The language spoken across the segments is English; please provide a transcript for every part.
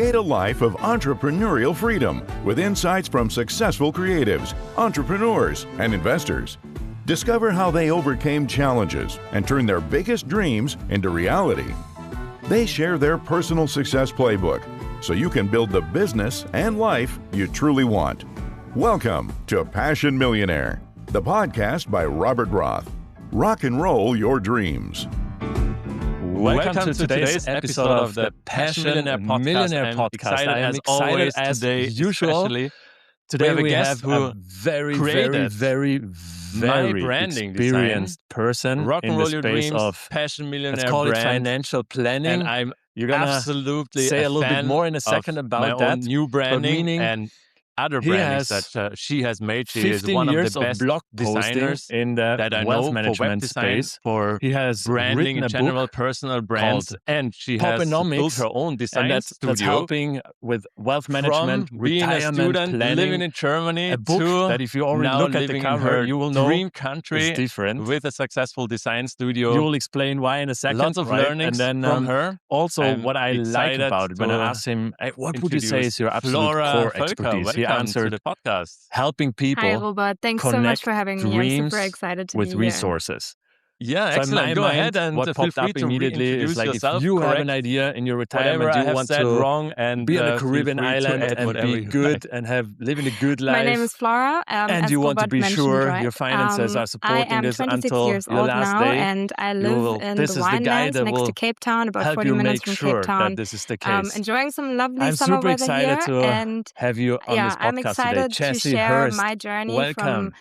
Create a life of entrepreneurial freedom with insights from successful creatives, entrepreneurs, and investors. Discover how they overcame challenges and turned their biggest dreams into reality. They share their personal success playbook so you can build the business and life you truly want. Welcome to Passion Millionaire, the podcast by Robert Roth. Rock and roll your dreams. Welcome to today's episode of the Passion Millionaire Podcast. I am excited as usual. Today we have a very branding experienced person rock and in roll the your space dreams, of Passion Millionaire let's call brand. it financial planning. And You're gonna absolutely say a little bit fan more in a second about my that. own new branding meaning and other he brandings has that she has made. She is 15 one of years the best blog designers posting in the that I wealth know management for web design, space. for He has branding written in a general, book personal brands, called and she has Poponomics, built her own design and studio. that's helping with wealth management, From being a retirement student, planning. living in Germany, A book to that if you already now look at the living cover, in her you will know dream country it's different. with a successful design studio. You will explain why in a second. Lots of right? learnings and then, from her. Also, I'm what I like excited about it when I to asked him, what would you say is your absolute Flora core Völker, expertise? He welcome answered, to the podcast. helping people Hi, Robert. Thanks so much connect for having me. I'm dreams super excited to with be here. resources. Yeah, So excellent. in my Go mind, ahead and what feel popped free up to immediately reintroduce is like, yourself. if you have Correct an idea in your retirement, whatever I you have want said to wrong and be on a feel Caribbean free to island add and whatever be you good like. and live in a good life. My name is Flora, and as you want to Robert be mentioned, sure right? your finances are I supporting am this 26 until years your old last now, day. and I live in This the is the guy winelands that next will to Cape Town, about help 40 you minutes make from sure Cape Town. that this is the case. Enjoying some lovely I'm summer super weather excited here, to and have you on this I'm podcast today. excited to Jesse share Hurst, my journey welcome. from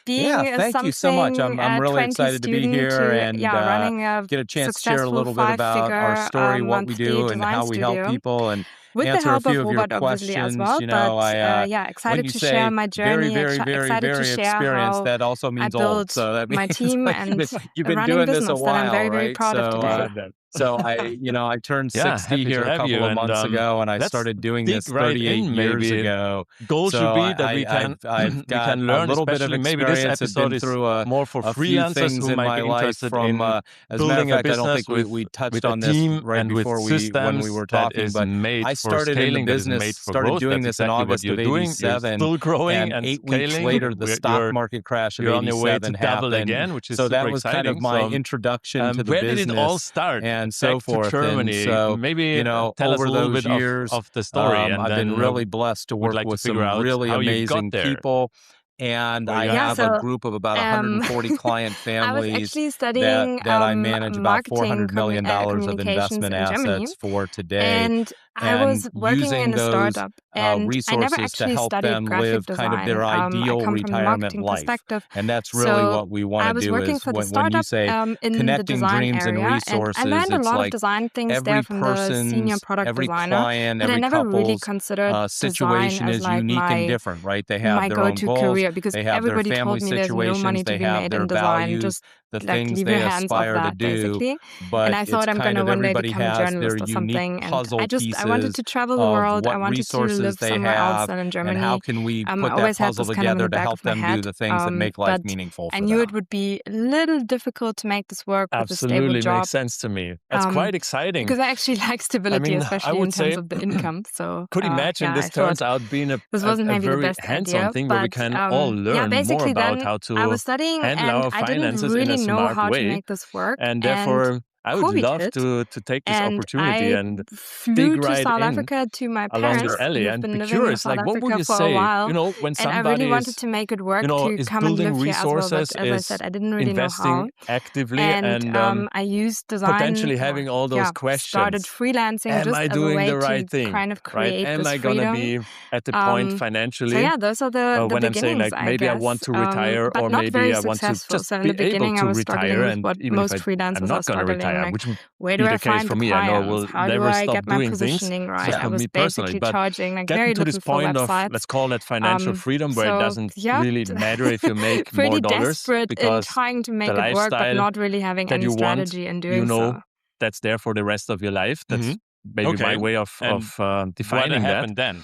being Yeah, thank you so much. something I'm really 20 excited to be student here to and running a get a chance to share a successful little bit about our five-figure story, what we monthly do, and design how we help studio. people, and With the answer a help of few of your Robert, obviously, as questions. well. You know, But when excited you to say share my very, journey. very, very, Excited to very share experienced, how that also I means old. built So that my means team like, and you've a been running doing this a business that I'm while, very, very right? proud of today. So I turned Yeah, 60 happy to here a have you. couple of And, months ago, and I let's started doing dig this right 38 in, years maybe. ago. Goal So should be that I've we got can learn, a little bit of especially maybe this experience. I've episode been is through more for a few freelancers things who in might my be life interested from, in as a matter of building a fact, I don't business think we touched with a on this team right and with before when we systems were that talking, is but made I for started in the scaling, that is made business, for started growth. doing That's this in exactly what August you're of doing. You're 87, still growing and and 8 weeks scaling. later, the stock market crash of You're on your way to 87 double happened. again, which is So that super was kind of exciting. my So, introduction to the where did it all business start? and so Back to forth. And Germany. so, Maybe tell us over a little those bit years, of the story, and I've then been really blessed to would work like to with some figure out really how you got amazing there. people. And Where I you have so a group of about um, 140 client I was families actually studying that I manage about marketing $400 million of communications investment in Germany, assets for today. and I was And working using in a those startup, and I never resources to actually help studied them graphic live kind of design. their I ideal come from a retirement marketing life. perspective, And that's really so what we I want to was do working is for the when you startup say in the connecting design dreams and area, and I resources, learned a it's lot of like design things every there from the senior person's, product every designer, client, but I every never really couple's considered design situation as is like unique and my different, right? They have their own go-to goals, career, because they have their everybody family told me there's no money situations, to they be have made their in design. values, Just the like things leave they your hands off aspire to that, do, basically. but And I it's thought I'm kind gonna of one day everybody become a has their journalist or unique something. And puzzle I wanted pieces to travel the of world. I what wanted to resources live they somewhere else have than in and Germany. how can we I put that always had puzzle this kind of in together the to back help of my them do head. the things that make life But meaningful I for knew them. it would be a little difficult to make this work with a stable Absolutely job. makes sense to me. That's quite exciting. Because I actually like stability, I especially in would terms say, of the income. So could imagine I this thought turns out being this wasn't a maybe the very best hands-on idea. thing where we But can all learn more basically about then how I to was studying, handle and our I didn't finances in really a know smart how to way. make this work. And And therefore, I would COVID love hit, to take this and opportunity I and flew dig to right South in Africa to my along this parents, alley who've and been be living in curious, South like, what would Africa you for a say, while. when And I really somebody wanted to make it work to is come and building live here as well. But resources, as I is said, I didn't really know how. investing actively, And and I used design, potentially having all those started questions. freelancing Am just I as a doing way the right to thing? kind of Right? create Am this I gonna freedom. be at the point So financially yeah, those are the when I'm saying beginnings, like I maybe I guess. want to retire, But or not maybe very I want to successful. just So in be the able beginning, to I was struggling retire, with and what even if most I'm freelancers are not going to struggling. retire, Like, which would where be do I the case find for the me. I know clients? we'll How do never I stop get my doing things. positioning It's right? just I not was me personally, basically but charging like getting very to this little for point of, websites. let's call it financial freedom, where it So doesn't yeah, really matter if you make more pretty dollars, desperate in because trying to the make it work, but lifestyle not really having that any you want, strategy in doing so. that's there for the rest of your life. That's maybe my Okay. way of And what defining that. happened then?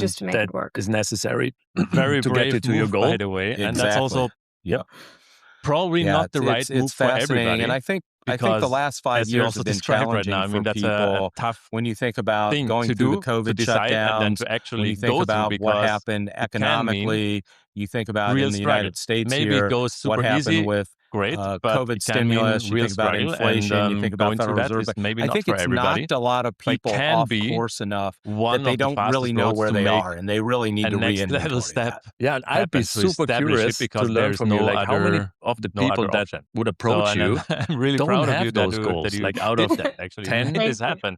just to make that it work. is necessary Very to brave get you to your move, goal. by the way. And that's Exactly. also Yep. probably Yeah, not the right it's move for fascinating. everybody. And I think the because last 5 as you years also have been described right challenging now, I mean, for that's people. a tough When you think about thing going to through do, the COVID to decide and then shutdowns, to actually when you think go through, about what because happened it can mean economically, you think about real in the struggle. United States Maybe it here, goes what super happened easy, with great, but COVID it can mean stimulus, you real think about struggle, inflation, and you think about going through Federal that Reserve is Bank. maybe I not think for it's everybody. knocked a lot of But it people can off be course enough one that they of the don't really fastest know roads where to they make are, and they really need a to next level reinventory step that. Yeah, and I'd be happen to super establish it curious to because learn there's from no you, like how many other of the no people other that option. would So, approach and you I'm really don't proud of have you those goals. that you Like out of did that actually ten, make this Thank you. happen.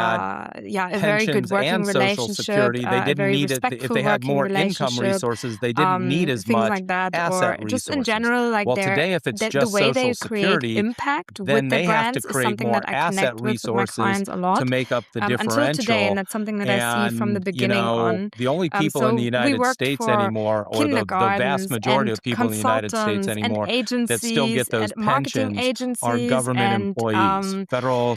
a very good working and social relationship, security. They didn't need it. If they had more income relationship, resources, they didn't need as things much like that, asset or resources. just in general, like Well, today, if it's the just way they social create security, impact then with they their have to brands is create something more that I asset connect with my resources clients a lot. to make up the differential. Until today, and that's something that I see from the beginning on. The only people in the United States anymore, or the vast majority of people in the United States anymore, that still get those pensions are government employees, federal,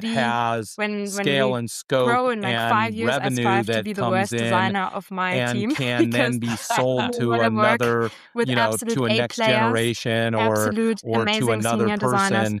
that has scale and scope in like and 5 years, revenue that to be the comes worst in designer of my and team can then be sold to another, with to a next generation or to another person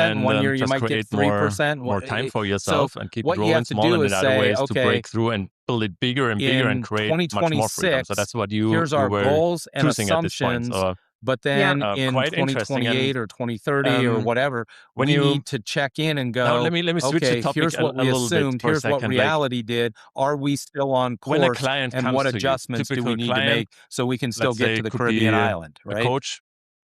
and 1 year you just might get create 3%. more time for So yourself and keep it what you rolling have to small, do and is in other say, ways to okay, break through and build it bigger and bigger and in create much more freedom. So 2026, that's what you here's our were goals and choosing at this point. assumptions. So But then in quite interesting. 2028 or 2030 or whatever, when we you need to check in and now go, let me switch the okay, topic here's what a we little bit assumed, for a here's what second. Like reality did. Are we still on when a course? client And comes what to you, adjustments do we typical need to client, make so we can still let's get say to it the could Caribbean be island, a right? coach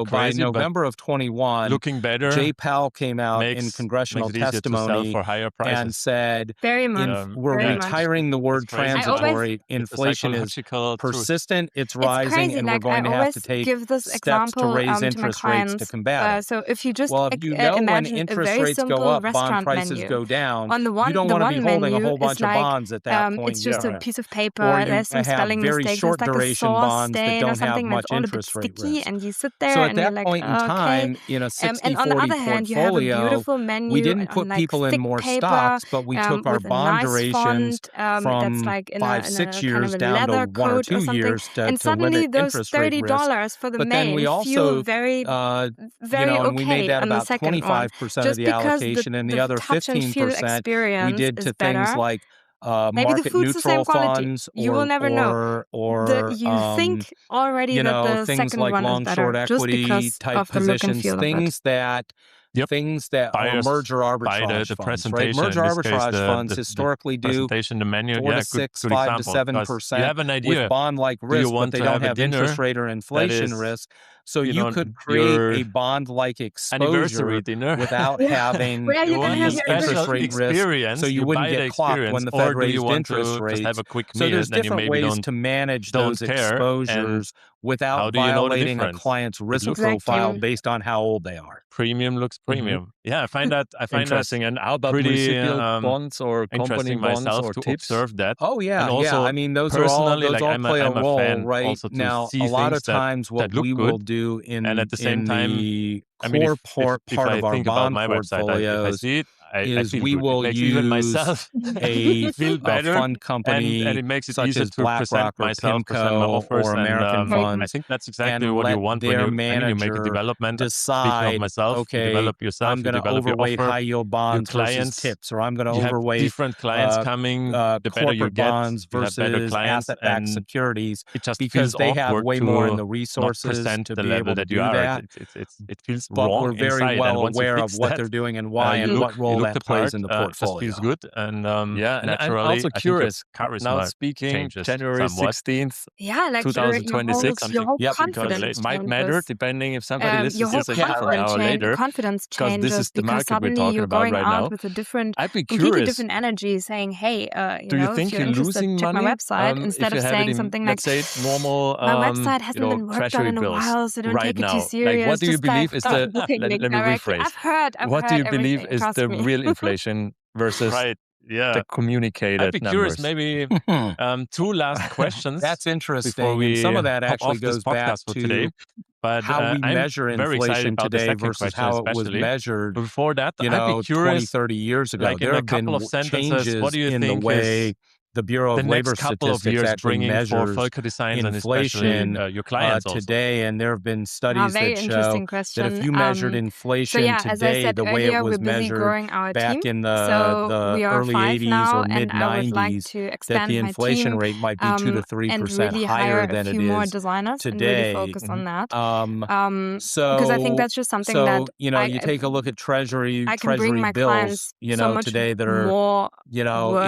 So by November of 21, looking better, Jay Powell came out in congressional testimony and said, we're retiring the word transitory. Inflation is persistent, it's rising, and we're going to have to take steps to raise interest rates to combat it. So if you just when interest rates go up, bond prices go down, you don't want to be holding a whole bunch of bonds at that point. It's just a piece of paper. Or there's some spelling mistakes. It's like a sauce stain or something that's all a bit sticky, and you sit there and you're like, okay. And on the other hand, you have a beautiful menu. We didn't put people in more stocks, but we took our bond durations from 5-6 years down to 1 or 2 years to limit interest rate risk. And suddenly those $30 for the main feel very, very okay we made that on about the second 25% of the allocation, and the other 15% we did to things like market neutral funds, you will never know. Or you think already that the things second like one long is better, short equity type positions, things that are merger arbitrage funds, right? Merger arbitrage funds historically do 4 to 6, 5 to 7% with bond-like risk, but they don't have interest rate or inflation risk. So you could create a bond-like exposure without having interest rate risk, so you wouldn't get clocked when the Fed raised interest rates. So there's different ways to manage those exposures without violating a client's risk profile based on how old they are. Premium looks premium. Yeah, I find that interesting. And how about municipal bonds or company bonds or to tips? Observe that. Oh yeah, and also, I mean, those all play a role, right? Now, a lot of times what we will do in and at the same time, the core part of our bond portfolios is we will use a fund company and it makes it such easier as to BlackRock or PIMCO or American Funds. I think that's exactly what you want when you make a development. Decide, okay, I'm going to overweight high yield bonds versus tips, or I'm going to overweight different clients coming. The better you get, bonds versus asset-backed securities, because they have way more in the resources to be able to do that. It feels but wrong we're very well aware of what they're doing and why and what role that plays in the portfolio. Feels good, and and I'm also curious. Now speaking January 16th, 2026, your whole confidence it might matter depending if somebody listens to this again for an hour later. Confidence changes this is the market we're talking about right now. With a different, I'd be completely curious. different energy, saying, "Hey, do you think you're losing check money? My website," instead of saying something like, "Let's say normal, my website hasn't been worked on in a while, so don't take it too serious." Like, what do you believe is the? Let me rephrase. I've heard. What do you believe is the real inflation versus the communicated I'd be curious, maybe 2 last questions. That's interesting. And some of that actually goes back to today. But how we measure inflation today versus how it was measured, before that, I'd be curious, 20, 30 years ago. There have been changes in the way the Bureau of Labor Statistics actually measures inflation your clients today, and there have been studies that show that if you measured inflation today the way it was measured back in the early 80s or mid 90s, that the inflation rate might be 2 to 3% higher than it is today. Really focus on that. So because I think that's just something that you take a look at Treasury bills, today that are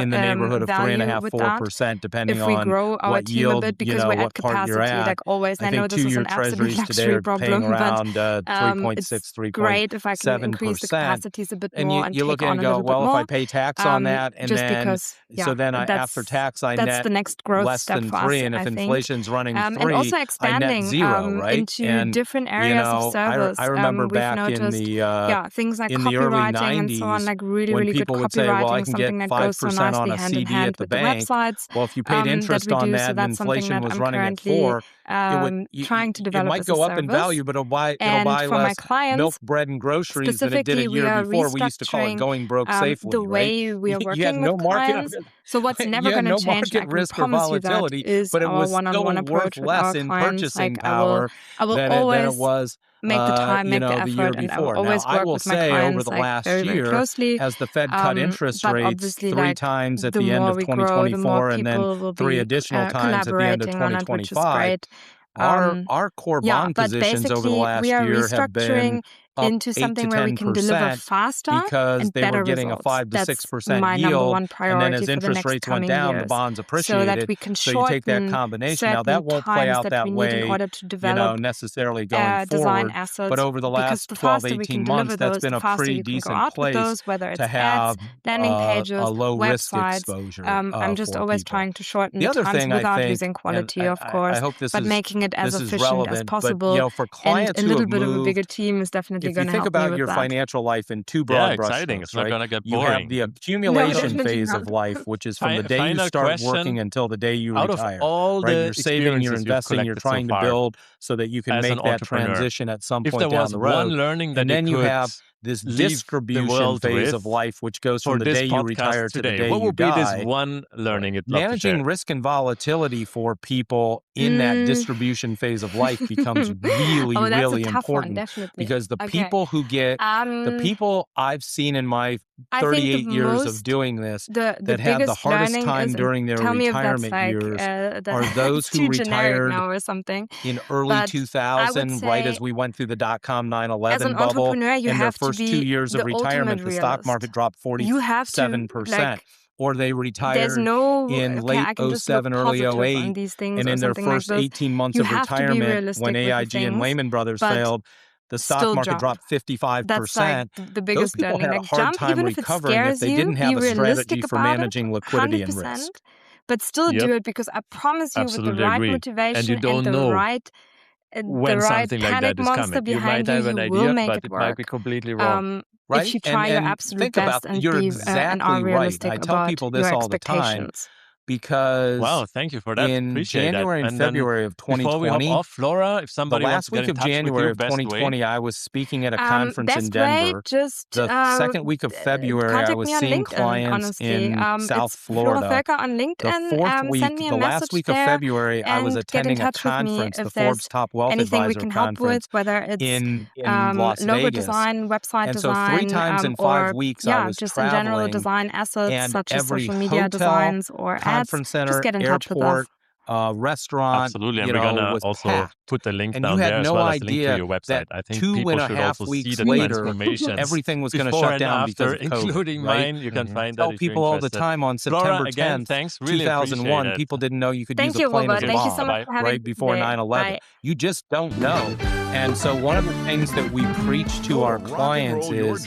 in the neighborhood of 3.5-4%, depending on what yield, what part you're at. Like always, I think 2-year treasuries today are paying around 3.6, 3.7%. Great if I can increase the capacities a bit more and you look and go, well, if I pay tax on that, and then so then after tax I net the next growth less than 3, and if inflation's running 3, and also expanding I net 0, right? into different areas of service. I remember back in the things like in the early copywriting 90s, and so on, like really when good people would say, well, I can get 5% on a CD at the bank. Well, if you paid interest on that and inflation was running at 4, trying to develop it might go up in value, but it'll buy less milk, bread, and groceries than it did a year before. We used to call it going broke safely. The way we are working with clients. So what's never going to change, I can promise you that, is our one-on-one approach with our clients. Purchasing power I will than always it was make the time, make the effort, and I will always work with my clients over the last very, very year, closely. as the Fed cut interest rates 3 times at the end of 2024 and then 3 additional times at the end of 2025. Our core bond positions over the last year have been into something where we can deliver faster because and they better were getting results. a 5 to 6% my yield, number one priority and then as interest rates went down, the bonds appreciated. So that we can so you take that combination. Now that won't play out that way, in order to develop, necessarily going design forward. assets, but over the last 12, 18 months, that's been a pretty decent place to have landing pages, a low risk websites. exposure. I'm just always trying to shorten the other times thing without I think, losing quality, of course, I hope this but making it as efficient as possible. For clients and a little bit of a bigger team is definitely definitely going to help me with that. If you think about your financial life in two broad brushstrokes, it's not going to get boring. You have the accumulation phase of life, which is from the day you start working until the day you retire. You're saving, you're investing, you're trying to build so that you can make that transition at some point down the road. And then you have this distribution phase of life, which goes from the day you retire to the day you die. What would be this one learning you'd love to share? Managing risk and volatility for people in that distribution phase of life becomes really, really important. Because the people who get, the people I've seen in my 38 years of doing this that have the hardest time during their retirement years are those who retired in early 2000, right as we went through the dot-com 9/11 bubble. In their first 2 years of retirement, the stock market dropped 47%. Or they retired in late 07, early 08, and in their first 18 months of retirement, when AIG and Lehman Brothers failed, the stock market dropped 55%. That's like the biggest Those people had a hard time recovering if they didn't have a strategy for managing liquidity and risk. But still do it, because I promise you, with the right motivation and the right when something like that is coming. You might have an idea, but it might be completely wrong. Right? If you try your absolute best and you're be exactly realistic right. I tell people this all the time. Because thank you for that. In Appreciate January that. and February of 2020, before we hop off, Flora, if somebody the wants last to week get of in touch January with you, of 2020, I was speaking at a conference in Denver. The second week of February, I was seeing clients in South Florida. The fourth week, the last week of February, I was attending a conference, the Forbes Top Wealth Advisor Conference in Las logo Vegas. design, website And design, so 3 times in 5 weeks, I was just traveling, in general design assets and such as every social media hotel, designs or conference ads. center, Just get in touch with airport, us. restaurant, Absolutely, and we're gonna was also packed. put the link And down you there had as no well as the link to idea your website. that I think 2 people and a should half also weeks see the later, transformations. everything was going to Before shut and down after, because of COVID, including right? mine. You can find I that tell if you're people all the interested. time on Flora, September again, 10th, thanks. Really 2001, appreciate it. people didn't know you could Thank use you, a plane Robert. as a Thank you bomb, so much for having right before me today. 9/11. Bye. You just don't know. And so one of the things that we preach to our clients is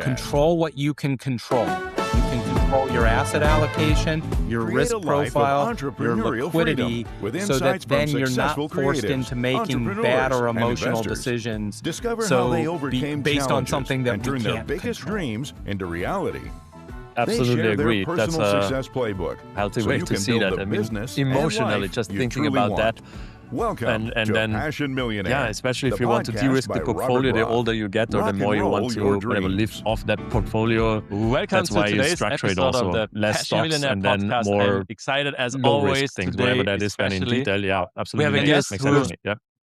control what you can control. You can control your asset allocation, your risk profile, your liquidity, so that then you're not forced into making bad or emotional decisions. Discover how they overcame based on something that and turn their biggest control. dreams into reality. Absolutely agree. That's a success playbook. Healthy way to see that. I mean, emotionally, just thinking about that. Welcome and to then, Passion Millionaire. Yeah, especially if you want to de-risk the portfolio, the older you get or the more you want to live off that portfolio. Welcome to today's episode of the Passion Millionaire Podcast. I'm excited as always things, today, whatever that is, then in detail. Yeah, absolutely. We have a guest who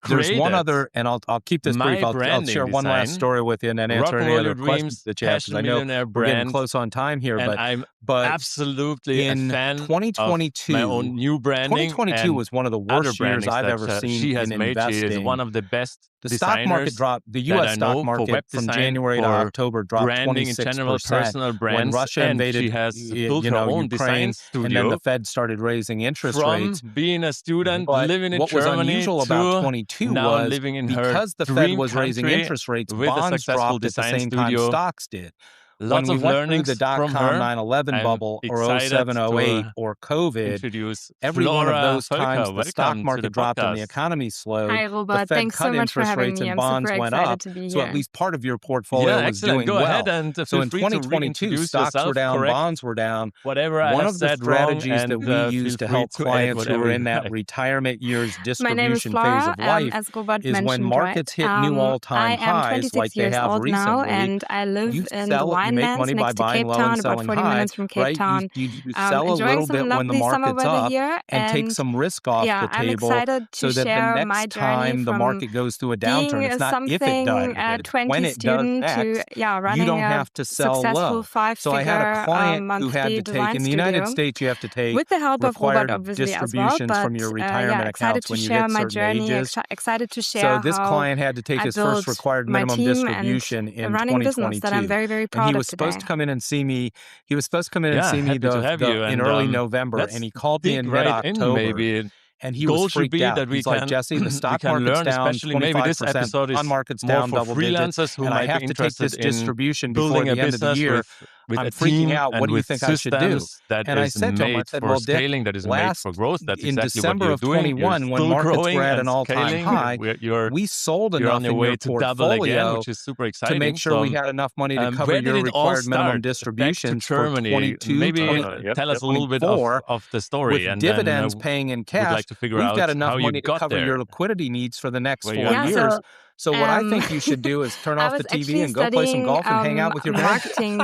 there's one other, and I'll keep this brief. I'll share one last story with you and then answer any other questions that you have, because I know we're getting close on time here. But I'm absolutely in a fan 2022, of my own new branding. 2022 was one of the worst years I've ever seen she has in made. investing. She is one of the best The stock market dropped. The U.S. stock market from January to October dropped 26%. In general, personal brands, when Russia invaded, she has built her own design studio. And then the Fed started raising interest rates. From being a student, living in what Germany, was unusual about 22 was living in because the Fed was raising interest rates, bonds dropped at the same time stocks did. Lots when of we went learnings through the dot-com 9/11 bubble or 07, 08 or COVID, every one of those times the stock market dropped and the economy slowed. Hi, Robert. The Fed Thanks cut so much for interest having rates me. and I'm bonds super went excited up. to be So here. at least part of your portfolio was doing Go well. ahead and so in 2022, stocks were down, bonds were down. Whatever I one have of the said strategies wrong, that we use to help clients who are in that retirement year's distribution phase of life is when markets hit new all-time highs like they have recently. And I live you in sell, the Winelands money next by to Cape buying low Town, and about selling 40 high, minutes from Cape right? Town. You sell a little bit when the market's up and take some risk off the table so that the next time the market goes through a downturn, it's not if it does, when it does next, you don't have to sell low. So I had a client who had to take, in the United States, you have to take with the help of Robert, obviously, distributions as well, from your retirement accounts when you hit certain ages. Excited to share so this client had to take his first required minimum distribution in 2022. That I'm very, very proud and he was supposed to come in and see me. He was supposed to come in and see me in early November, and he called me in mid-October. And he was freaked out. He's like, Jesse, the stock market's down 25%, bond market's down double digits, and I have to take this distribution before the end of the year. I'm freaking out. What do you think I should do? And I said to him, I said, well, Dick, that is made for growth. That's in exactly December what of you're doing. 21, when markets were at an all-time high, we sold enough on your in way your to double portfolio again, which is super exciting. to make sure we had enough money to cover your required minimum distributions for 22, maybe tell us a little bit of the story. With dividends paying in cash, we've got enough money to cover your liquidity needs for the next 4 years. So what I think you should do is turn off the TV and go play some golf and hang out with your marketing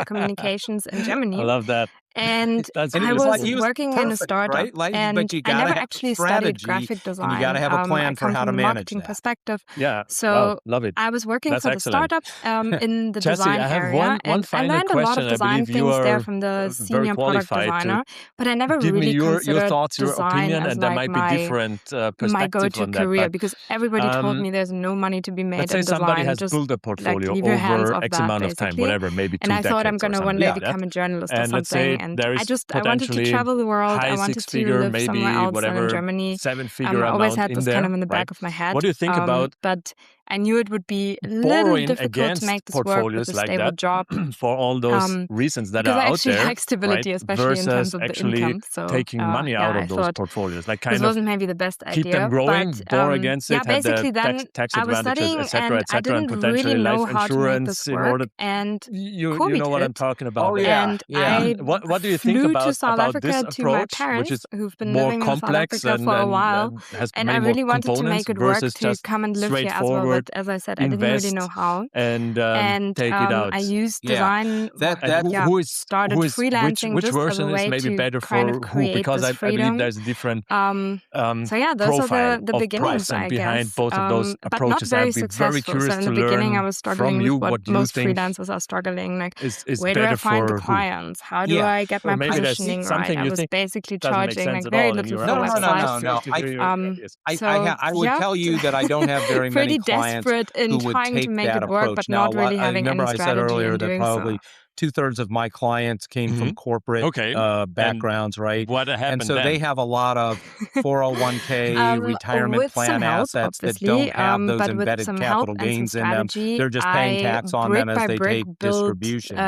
communications in Germany. I love that. And I was working in a startup, right? Like, and but you I never have actually strategy, studied graphic design. And you got to have a plan for how to manage marketing that. Perspective. Yeah, so love it. I was working for the startup in the Jesse, design I have area, one and I learned a lot of design things there from the senior product designer. But I never really considered your thoughts, your design opinion, as and there like might be different perspectives my go-to on that, career, because everybody told me there's no money to be made in design. Let's say somebody has built a portfolio over X amount of time, whatever, maybe 2 decades. And I thought I'm going to one day become a journalist or something. And I wanted to travel the world. I wanted to live somewhere else than in Germany. I always had this kind of in the back of my head. What do you think about? But I knew it would be a little difficult to make this work with a stable job for all those reasons that are out there. Because I actually like stability, especially in terms of the income. So taking money out of those portfolios, like kind this wasn't maybe the best idea. Keep them growing, bore against it, have basically the tax advantages, etc., I didn't potentially really know life how insurance to make this work. And you know what I'm talking about. Oh yeah. And what do you think to South about Africa this to my approach, parents, which is who've been more living complex in South Africa for a while, and I really wanted to make it work versus to come and live here as well. But as I said, I didn't really know how. And take it out. I used design. Started freelancing which just version as a way is maybe to better kind for of create who? Because I believe there's different so yeah, those are the beginnings, I guess. Behind both of those approaches. But not very I'd be successful. very curious so in to the beginning, learn I was struggling from you with what most freelancers are struggling. Like, where do I find the clients? How do I get my positioning right? I was basically charging like very little for websites. No. I would tell you that I don't have very many clients who would take that approach. But not really having any strategy. I said earlier that probably 2/3 of my clients came from corporate backgrounds, right? What happened And so then? they have a lot of 401k retirement plan assets that don't have those embedded capital gains in them. They're just paying tax on them as they take distributions.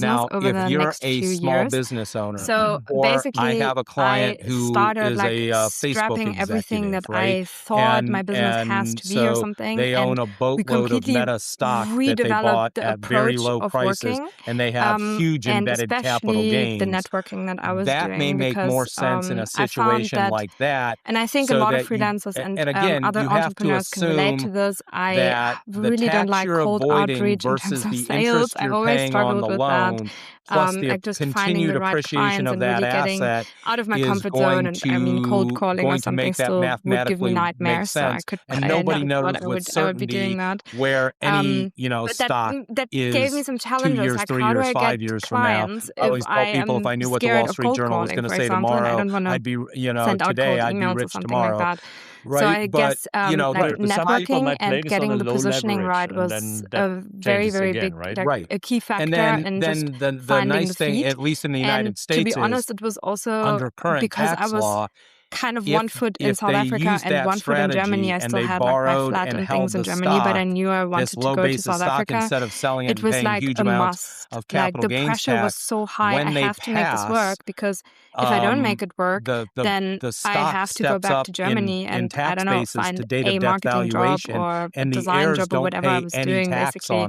Now, if you're a small business owner, or I have a client who is a Facebook everything that right? I thought my business has to be or something. They own a boatload of Meta stock that they bought at very low prices, and they have huge embedded capital gains. The networking that I was doing. That may make more sense in a situation like that. And I think a lot of freelancers and again, other entrepreneurs can relate to this. I really don't like cold outreach in terms of sales. I always struggled with that. Plus the just continued appreciation of that asset out of my comfort zone, and I mean cold calling or something still would give me nightmares. So I could, and nobody knows with certainty where any stock that is gave me some 2 challenges. years, Like 3 how do years, I 5 get years from now. clients I always tell people if I knew what the Wall Street Journal was going to say tomorrow, I'd be today I'd be rich tomorrow. Like that. Right, so I guess networking and play this getting on the low positioning leverage, right and was then a that very, very changes big, again, right? a key factor. And then the nice thing, feet. at least in the United States, to be honest, it was also under current because tax I was law, kind of 1 foot in South Africa and 1 foot in Germany. I still had like my flat and things in Germany, but I knew I wanted to go to South Africa. Instead of selling it, it was and like huge a amounts must. Of capital like the gains pressure tax, was so high. I have to make this work because if I don't make it work, then I have to go back to Germany and I don't know, find a marketing job or a design job or whatever I was doing basically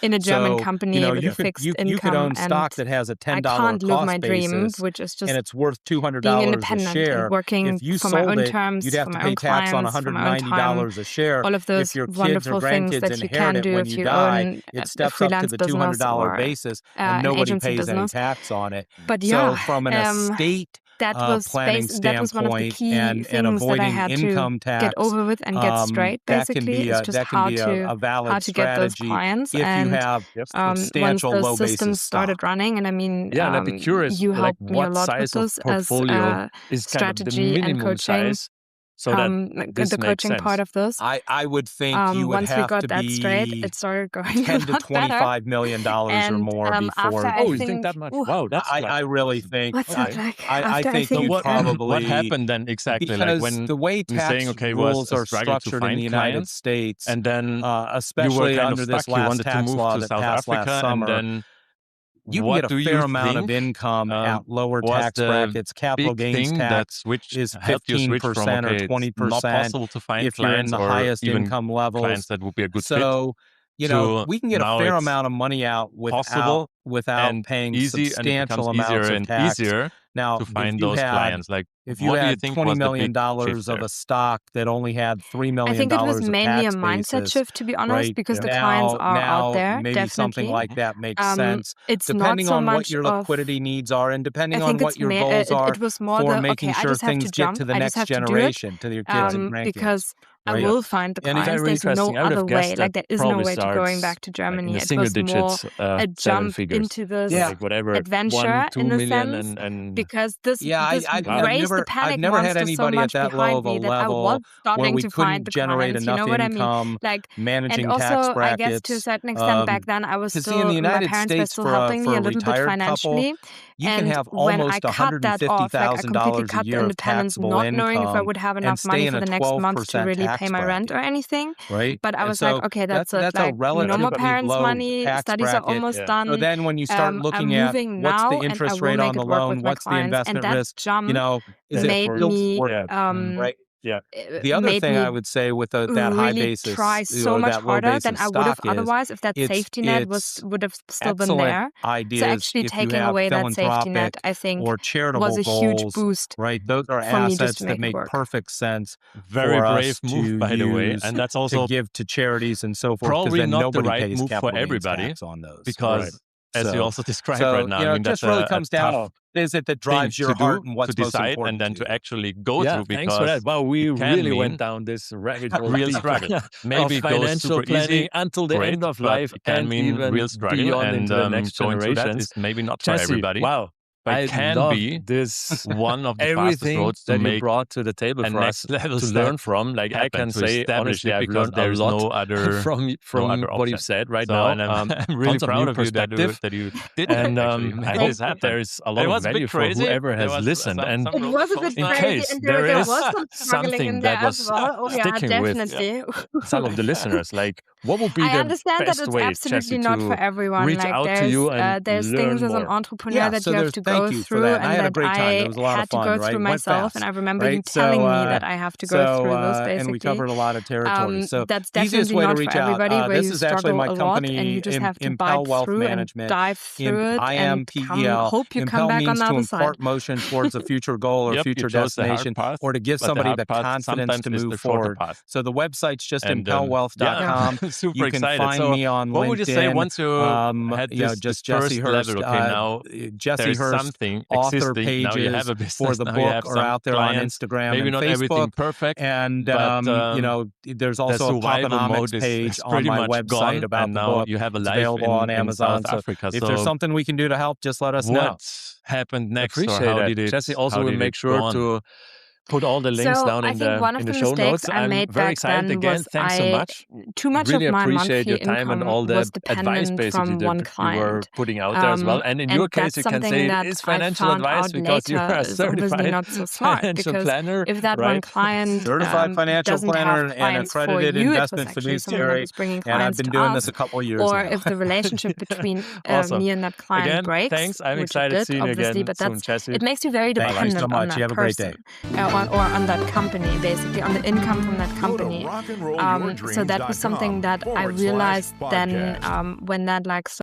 in a German company with a fixed income. You could own stock that has a $10 cost live my basis, dream, which is just and it's worth $200 being independent a share. And working if you for sold my own it, terms, you'd have to pay tax on $190 a share. All of those if your kids wonderful or things grandkids that you can inherit do it when if you you die, own it steps up to the $200 basis, and nobody pays any tax on it. But so from an estate that was planning that was one of the key and things avoiding that I had income to tax, get over with and get straight. Basically, it's just how to get those clients if and you have substantial once low those basis systems started running. And I mean, I'd be curious. You helped me a lot with this as strategy and coaching. So that the coaching part of this, I would think you would once have we got to that be straight, it started going $10 to $25 million or more before. You think that much? Wow, that's I really think. I think you probably. What happened then exactly? Because like when the way tax rules are structured in the United States, and then especially under this last tax law that passed last summer. And then you can get a fair amount of income at lower tax brackets. Capital gains tax is 15% or 20% if you're in the highest income levels. That would be a good fit. We can get a fair amount of money out without paying substantial amounts of tax. Now, to find those clients, if you had $20 million of a stock that only had $3 million, I think it was mainly a mindset shift, to be honest, because the clients are out there. Maybe definitely. Something like that makes sense. It's depending not so on much what your liquidity needs are, and depending on what your goals are it was more for making sure things get to the next generation, to your kids and grandkids. Because I will find the clients. There's no other way. There is no way to going back to Germany. It was more a jump into this adventure in a sense, because this raised the panic monster so much behind me that I was starting to find the clients. You know what I mean? Managing and also, tax brackets. I guess to a certain extent back then, I was still, my parents were still helping me a little bit financially. You can have almost $150,000 a year of taxable income, not knowing if I would have enough money for the next month to really pay my rent or anything. Right. But I was okay, that's a normal parents' money. Studies are almost done. So then when you start looking at what's the interest rate on the loan, what's the investment risk, is it me right? Yeah. The other thing I would say with that high basis, try so much harder than I would have otherwise if that safety net would have still been there. So actually taking away that safety net, I think, was a huge boost. Right. Those are assets that make perfect sense. Very brave move, by the way, and that's also to give to charities and so forth. Probably not the right move for everybody on those because. As you also described right now, it just really comes down. Is it that drives your heart and what's most important and then to actually go through? Because thanks for that. Wow, we really went down this rabbit hole. Real struggle. Maybe financial planning until the end of life, can mean real struggle, beyond into the next generation. Is maybe not for everybody. Wow. But it can be this one of the fastest roads that to you brought to the table for us to learn from. I can say honestly, I've learned a lot from what you've said right now, and I'm really proud of you that you did. And I hope there's a lot of value for whoever has listened. And it was a bit in crazy, case there is something that was sticking with some of the listeners, what would be the best way, Jesse, to reach out to you and there's learn things as an more? entrepreneur that you have to go through, and I had a great time. It was a lot of fun, had to go through myself. And I remember you telling me that I have to go through those, basically. And we covered a lot of territory. So that's definitely not for everybody, where you struggle a lot and you just have to bite through and dive through it and hope you come back on the other side. Impart motion towards a future goal or future destination, or to give somebody the confidence to move forward. So the website's just impelwealth.com. Super excited. You can find me on LinkedIn. What would you say once you had just Jesse Hurst level? Okay, now Jesse Hurst author pages now you have a business, for the book are out there clients, on Instagram maybe and not Facebook. Everything perfect, and there's also a Tokenomics page on my website about the book. You have a life available on Amazon. South Africa. If there's something we can do to help, just let us know. What happened next? Appreciate it. Jesse also will make sure to put all the links down in the show notes. I'm very excited again. Thanks so much. Too much really of my appreciate your time and all the advice basically that you were putting out there as well. And in your case, you can say it is financial advice because you are a certified financial planner. If that one client certified financial planner and accredited investment fiduciary, and I've been doing this a couple of years now. Or if the relationship between me and that client breaks, thanks. I'm excited seeing you again soon, Jesse. It makes you very dependent on that person. Or on that company, basically, on the income from that company. So that was something that I realized then when that